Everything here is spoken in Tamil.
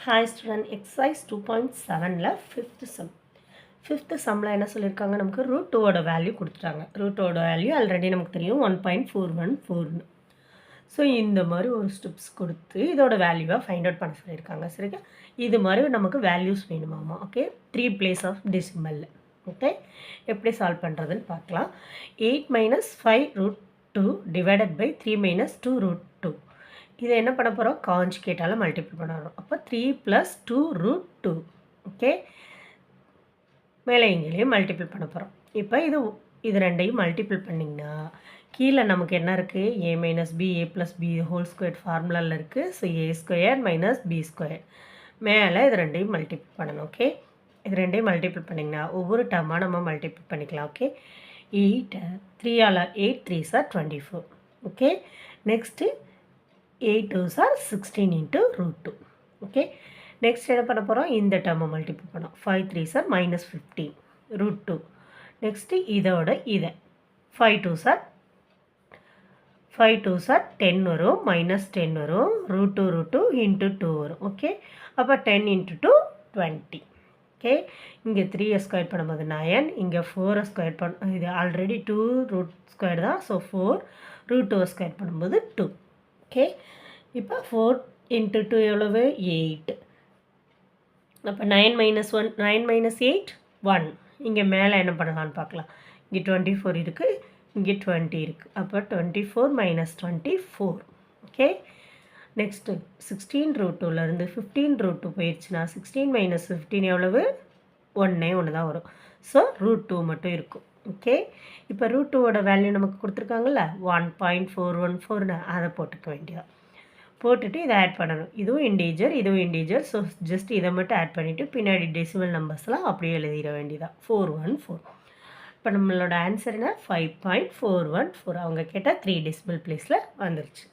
Hi student, exercise 2.7ல ஃபிஃப்த் சம்மில் என்ன சொல்லியிருக்காங்க, நமக்கு ரூட் டூவோட வேல்யூ கொடுத்துட்டாங்க. ரூட்டோட வேல்யூ ஆல்ரெடி நமக்கு தெரியும் 1.414. ஸோ இந்த மாதிரி ஒரு ஸ்டெப்ஸ் கொடுத்து இதோட வேல்யூவை ஃபைண்ட் அவுட் பண்ண சொல்லியிருக்காங்க. சரிங்க, இது மாதிரி நமக்கு வேல்யூஸ் வேணுமாமா. Okay, 3 place of decimal. Okay, எப்படி சால்வ் பண்ணுறதுன்னு பார்க்கலாம். 8 - 5 ரூட் 2 டிவைடட் பை 3 - 2 ரூட் 2. இதை என்ன பண்ண போகிறோம், கான்ஜுகேட்டால் மல்டிபிள் பண்ண வரும். அப்போ 3 + 2 ரூட் 2. ஓகே, மேலே இங்கேயும் மல்டிபிள் பண்ண போகிறோம். இப்போ இது ரெண்டையும் மல்டிபிள் பண்ணிங்கன்னா கீழே நமக்கு என்ன இருக்குது, a - b a + b whole square ஃபார்முலாவில் இருக்குது. So a² - b². மேலே இது ரெண்டையும் மல்டிபிள் பண்ணணும். ஓகே, இது ரெண்டையும் மல்டிபிள் பண்ணிங்கன்னா ஒவ்வொரு டர்மாக நம்ம மல்டிபிள் பண்ணிக்கலாம். ஓகே, 8 3ஆல் 8 3s are 24. Okay, next 8 2s are 16 × root 2. Okay, next என்ன பண்ண போகிறோம், இந்த டேர்மை மல்டிபிள் பண்ணோம். 5 3s are -15 ரூட் 2. நெக்ஸ்ட்டு இதோட இதை 5 2s are 10 வரும், -10 வரும், ரூட் 2 × 2 வரும். ஓகே, அப்போ 10 × 2 20. ஓகே, இங்கே 3 ஸ்கொயர் பண்ணும்போது 9, இங்கே 4 ஸ்கொயர் இது ஆல்ரெடி 2 ரூட் ஸ்கொயர் தான். ஸோ 4 ரூட் 2 ஸ்கொயர் பண்ணும்போது 2. ஓகே, இப்போ 4 × 2 எவ்வளவு, 8. அப்போ 9 - 1 9 - 8 1. இங்கே மேலே என்ன பண்ணலான்னு பார்க்கலாம். இங்கே 24 இருக்குது, இங்கே 20 இருக்குது. அப்போ 24 - 24. ஓகே, நெக்ஸ்ட்டு 16 ரூட் 2லேருந்து 15 ரூட் 2 போயிடுச்சுன்னா 16 - 15 எவ்வளவு, 1 தான் வரும். ஸோ ரூட் 2 மட்டும் இருக்கும். ஓகே, இப்போ ரூட் 2வோட வேல்யூ நமக்கு கொடுத்துருக்காங்கல்ல 1.414, அதை போட்டுக்க வேண்டியதான். போட்டுட்டு இதை ஆட் பண்ணணும். இதுவும் இண்டீஜர். ஸோ ஜஸ்ட் இதை மட்டும் ஆட் பண்ணிவிட்டு பின்னாடி டெசிமல் நம்பர்ஸ்லாம் அப்படியே எழுதிட வேண்டியதான். 414. இப்போ நம்மளோட ஆன்சர் என்ன, 5.414. அவங்க கேட்டால் 3 டெசிமல் பிளேஸில் வந்துருச்சு.